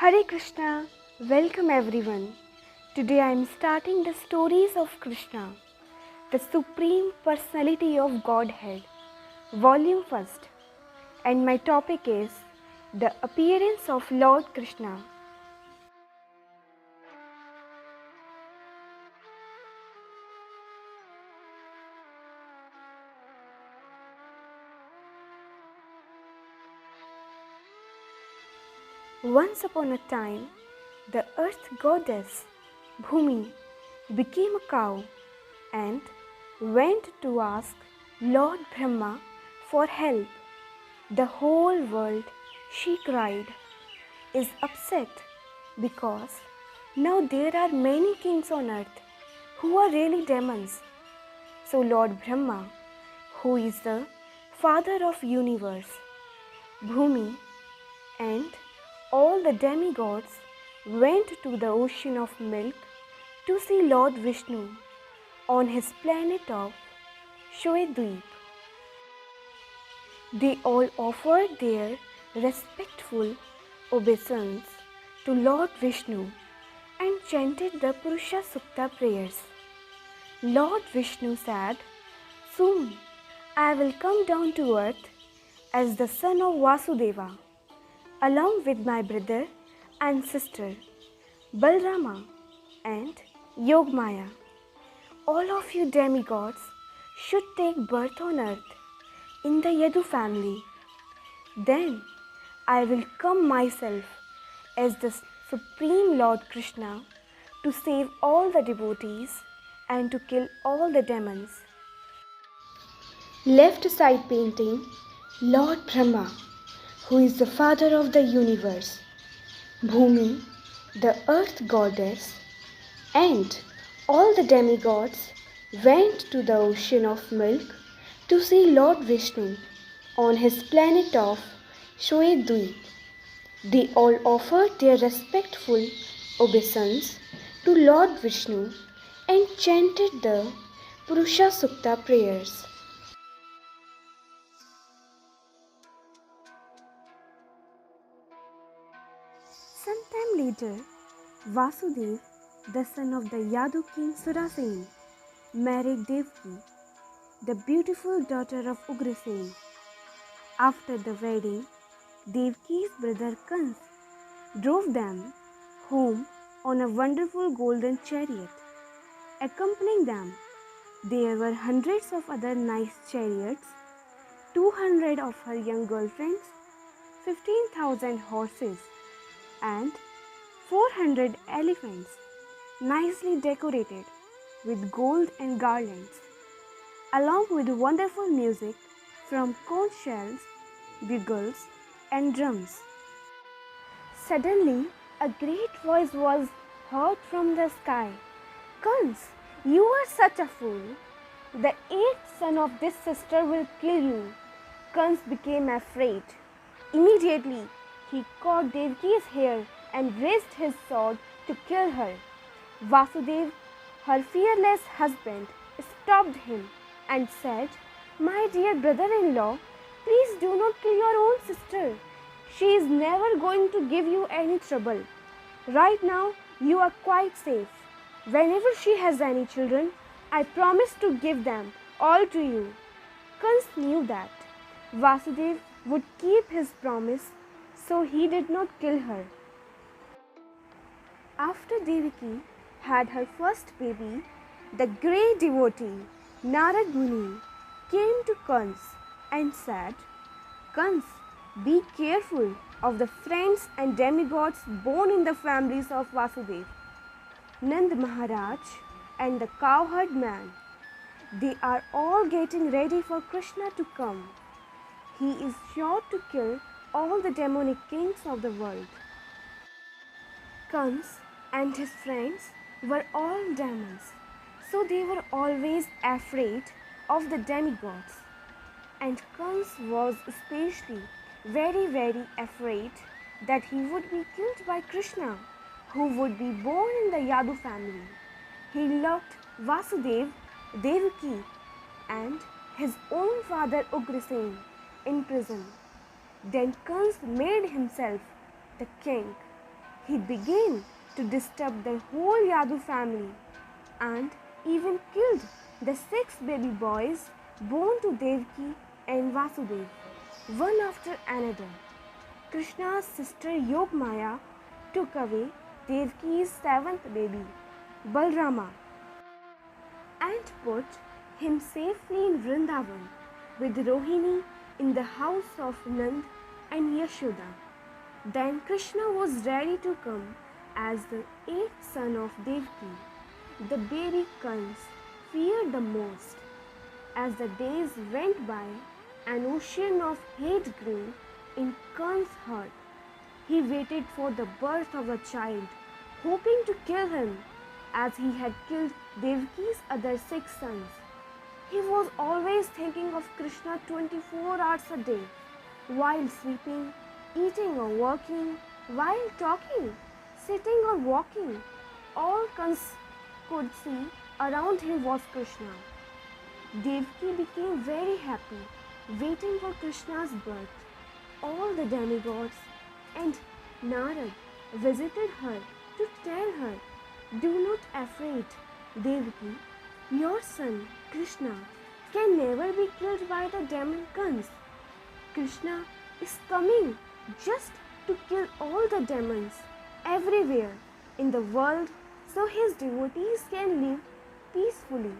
Hare Krishna, welcome everyone. Today I am starting the stories of Krishna, the Supreme Personality of Godhead, Volume 1st, and my topic is the appearance of Lord Krishna. Once upon a time, the earth goddess Bhumi became a cow and went to ask Lord Brahma for help. The whole world, she cried, is upset because now there are many kings on earth who are really demons. So Lord Brahma, who is the father of universe, Bhumi, and all the demigods went to the ocean of milk to see Lord Vishnu on his planet of Shoedweep. They all offered their respectful obeisance to Lord Vishnu and chanted the Purusha Sukta prayers. Lord Vishnu said, "Soon I will come down to earth as the son of Vasudeva, along with my brother and sister Balrama and Yogmaya. All of you demigods should take birth on earth in the Yadu family. Then I will come myself as the Supreme Lord Krishna to save all the devotees and to kill all the demons." Left side painting, Lord Brahma, who is the father of the universe, Bhumi, the earth goddess, and all the demigods went to the ocean of milk to see Lord Vishnu on his planet of Shoedweep. They all offered their respectful obeisance to Lord Vishnu and chanted the Purusha Sukta prayers. Sometime later, Vasudev, the son of the Yadu king Surasen, married Devaki, the beautiful daughter of Ugrasen. After the wedding, Devaki's brother Kans drove them home on a wonderful golden chariot. Accompanying them, there were hundreds of other nice chariots, 200 of her young girlfriends, 15,000 horses, and 400 elephants, nicely decorated with gold and garlands, along with wonderful music from conch shells, bugles, and drums. Suddenly, a great voice was heard from the sky. "Kans, you are such a fool. The eighth son of this sister will kill you." Kans became afraid. Immediately, he caught Devaki's hair and raised his sword to kill her. Vasudev, her fearless husband, stopped him and said, "My dear brother-in-law, please do not kill your own sister. She is never going to give you any trouble. Right now, you are quite safe. Whenever she has any children, I promise to give them all to you." Kans knew that Vasudev would keep his promise, so he did not kill her. After Devaki had her first baby, the great devotee Narad Muni came to Kans and said, "Kans, be careful of the friends and demigods born in the families of Vasudev, Nand Maharaj and the cowherd man. They are all getting ready for Krishna to come. He is sure to kill all the demonic kings of the world." Kans and his friends were all demons, so they were always afraid of the demigods. And Kans was especially very afraid that he would be killed by Krishna, who would be born in the Yadu family. He locked Vasudev, Devaki, and his own father Ugrasen in prison. Then Kans made himself the king. he began to disturb the whole Yadu family and even killed the 6 baby boys born to Devaki and Vasudev, one after another. Krishna's sister Yogmaya took away Devaki's 7th baby, Balrama, and put him safely in Vrindavan with Rohini in the house of Nand and Yashoda. Then Krishna was ready to come as the 8th son of Devaki. The baby Kans feared the most. As the days went by, an ocean of hate grew in Kans' heart. He waited for the birth of a child, hoping to kill him as he had killed Devaki's other 6 sons. He was always thinking of Krishna 24 hours a day, while sleeping, eating or working, while talking, sitting or walking. All Kans could see around him was Krishna. Devaki became very happy, waiting for Krishna's birth. All the demigods and Narad visited her to tell her, "Do not afraid, Devaki. Your son, Krishna, can never be killed by the demon Kans. Krishna is coming just to kill all the demons everywhere in the world so his devotees can live peacefully."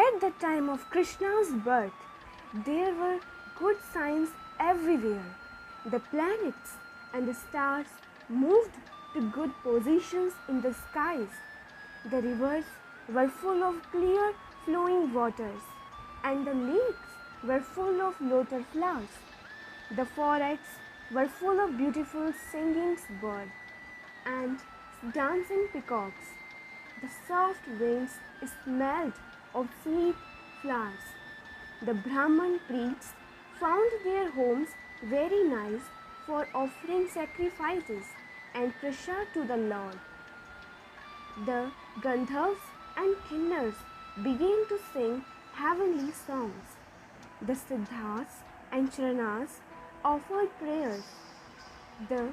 At the time of Krishna's birth, there were good signs everywhere. The planets and the stars moved to good positions in the skies. The rivers were full of clear flowing waters, and the lakes were full of lotus flowers. The forests were full of beautiful singing birds and dancing peacocks. The soft winds smelled of sweet flowers. The Brahman priests found their homes very nice for offering sacrifices and prasad to the Lord. The Gandharvas and Kinnars began to sing heavenly songs. The Siddhas and Charanas offered prayers. The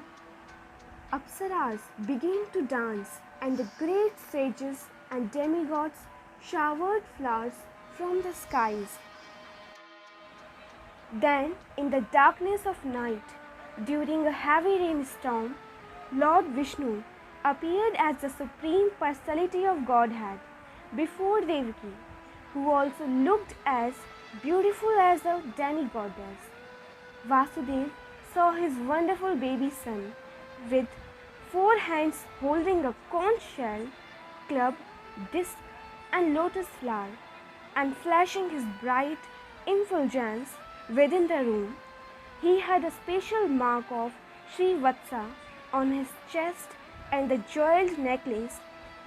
Apsaras began to dance, and the great sages and demigods showered flowers from the skies. Then, in the darkness of night, during a heavy rainstorm, Lord Vishnu appeared as the Supreme Personality of Godhead before Devaki, who also looked as beautiful as a demigoddess. Vasudev saw his wonderful baby son with 4 hands holding a conch shell, club, disc, and lotus flower, and flashing his bright effulgence within the room. He had a special mark of Sri Vatsa on his chest and the jeweled necklace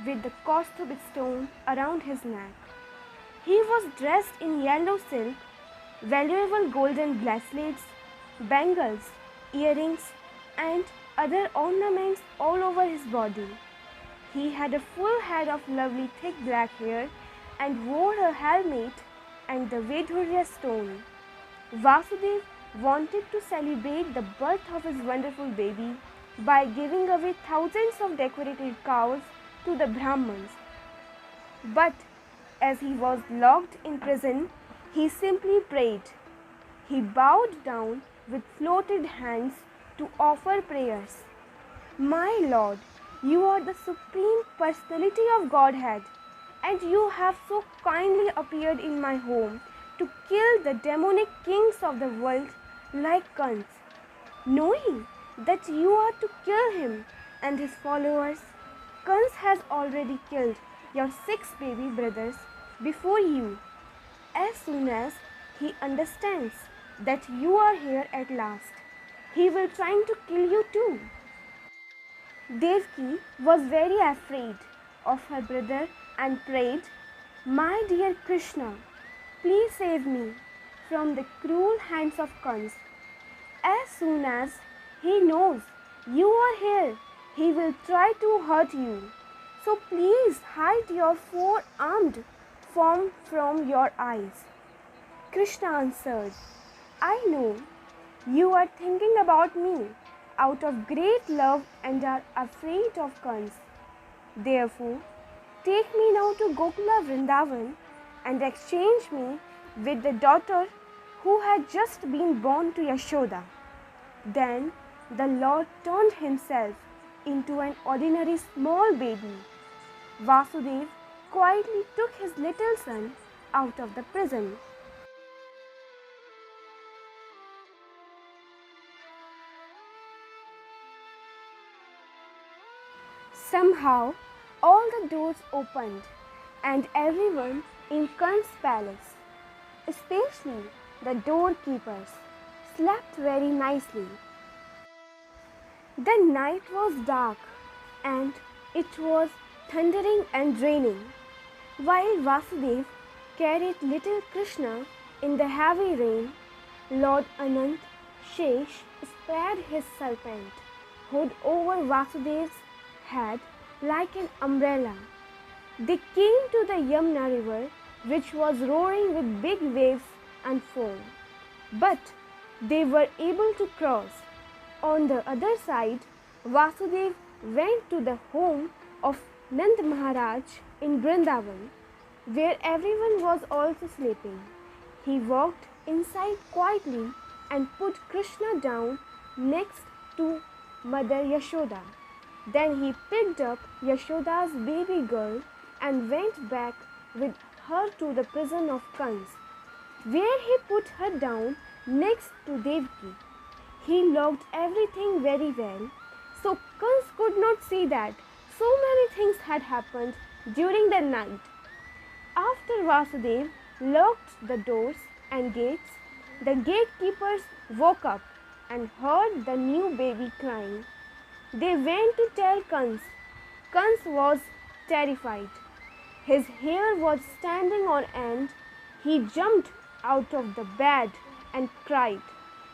with the Kaustubh stone around his neck. He was dressed in yellow silk, valuable golden bracelets, bangles, earrings, and other ornaments all over his body. He had a full head of lovely thick black hair and wore a helmet and the Vaidurya stone. Vasudev wanted to celebrate the birth of his wonderful baby by giving away thousands of decorated cows to the Brahmins. But as he was locked in prison, he simply prayed. He bowed down with floated hands to offer prayers. "My Lord, you are the Supreme Personality of Godhead, and you have so kindly appeared in my home to kill the demonic kings of the world like Kans. Knowing that you are to kill him and his followers, Kans has already killed your 6 baby brothers before you. As soon as he understands that you are here at last, he will try to kill you too." Devaki was very afraid of her brother and prayed, "My dear Krishna, please save me from the cruel hands of Kans. As soon as he knows you are here, he will try to hurt you. So please hide your 4-armed foam from your eyes. Krishna answered, I know you are thinking about me out of great love and are afraid of Kans. Therefore, take me now to Gokula Vrindavan and exchange me with the daughter who had just been born to Yashoda. Then the Lord turned himself into an ordinary small baby. Vasudev quietly took his little son out of the prison. Somehow, all the doors opened and everyone in Kan's palace, especially the doorkeepers, slept very nicely. The night was dark and it was thundering and raining. While Vasudev carried little Krishna in the heavy rain, Lord Anant Shesh spread his serpent hood over Vasudev's head like an umbrella. They came to the Yamuna river, which was roaring with big waves and foam. But they were able to cross. On the other side, Vasudev went to the home of Nand Maharaj in Vrindavan, where everyone was also sleeping. He walked inside quietly and put Krishna down next to Mother Yashoda. Then he picked up Yashoda's baby girl and went back with her to the prison of Kans, where he put her down next to Devaki. He locked everything very well, so Kans could not see that so many things had happened during the night. After Vasudev locked the doors and gates, the gatekeepers woke up and heard the new baby crying. They went to tell Kans. Kans was terrified. His hair was standing on end. He jumped out of the bed and cried,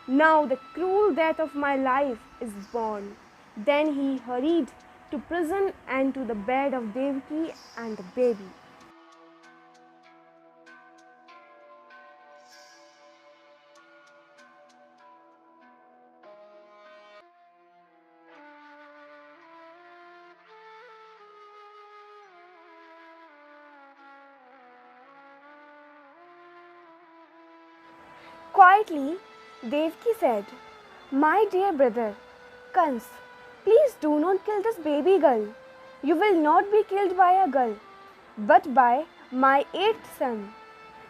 Now the cruel death of my life is born. Then he hurried to prison and to the bed of Devaki and the baby. Quietly, Devaki said, My dear brother, Kans, please do not kill this baby girl. You will not be killed by a girl, but by my eighth son.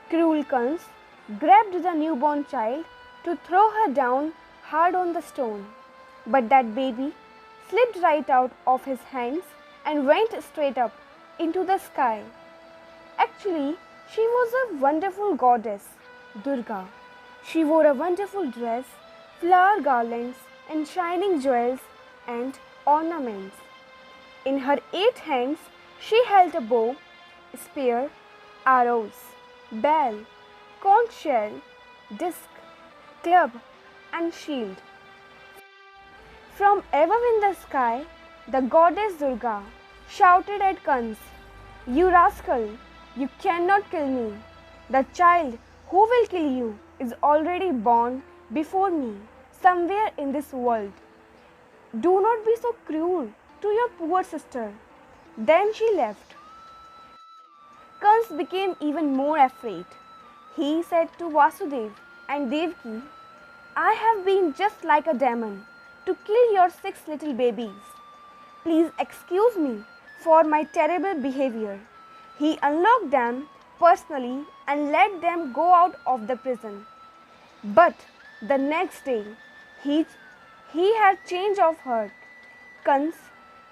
Cruel Kans grabbed the newborn child to throw her down hard on the stone. But that baby slipped right out of his hands and went straight up into the sky. Actually, she was a wonderful goddess, Durga. She wore a wonderful dress, flower garlands, and shining jewels and ornaments. In her 8 hands, she held a bow, spear, arrows, bell, conch shell, disc, club, and shield. From above in the sky, the goddess Durga shouted at Kans, You rascal, you cannot kill me. The child who will kill you is already born before me, somewhere in this world. Do not be so cruel to your poor sister. Then she left. Kans became even more afraid. He said to Vasudev and Devaki, I have been just like a demon to kill your 6 little babies. Please excuse me for my terrible behavior. He unlocked them personally and let them go out of the prison. But the next day, he had change of heart. Kans,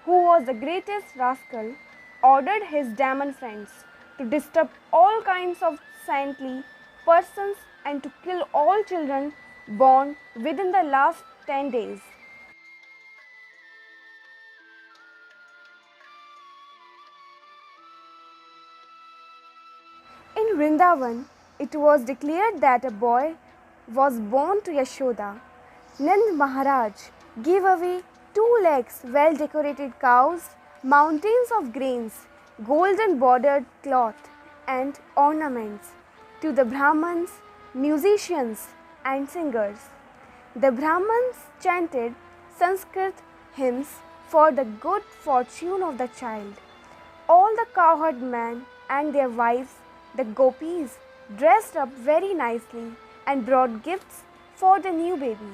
who was the greatest rascal, ordered his demon friends to disturb all kinds of saintly persons and to kill all children born within the last 10 days. In Vrindavan, it was declared that a boy was born to Yashoda. Nand Maharaj gave away 2 lakhs well-decorated cows, mountains of grains, golden bordered cloth, and ornaments to the Brahmins, musicians, and singers. The Brahmins chanted Sanskrit hymns for the good fortune of the child. All the cowherd men and their wives, the gopis, dressed up very nicely and brought gifts for the new baby.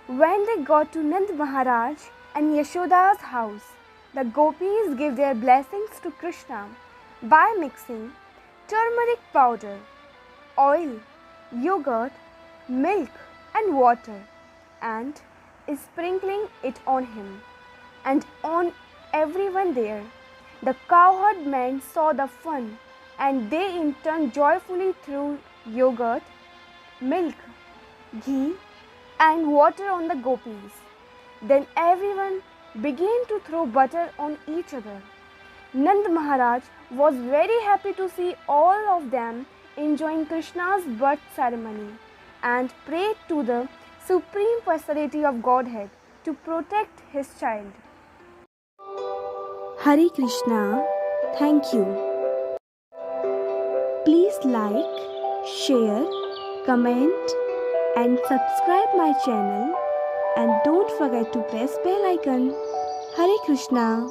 When they got to Nand Maharaj and Yashoda's house, the gopis gave their blessings to Krishna by mixing turmeric powder, oil, yogurt, milk, and water, and sprinkling it on him and on everyone there. The cowherd men saw the fun, and they in turn joyfully threw yogurt, milk, ghee, and water on the gopis. Then everyone began to throw butter on each other. Nand Maharaj was very happy to see all of them enjoying Krishna's birth ceremony and prayed to the Supreme Personality of Godhead to protect his child. Hare Krishna, thank you. Please like, share, comment and subscribe my channel, and don't forget to press bell icon. Hare Krishna.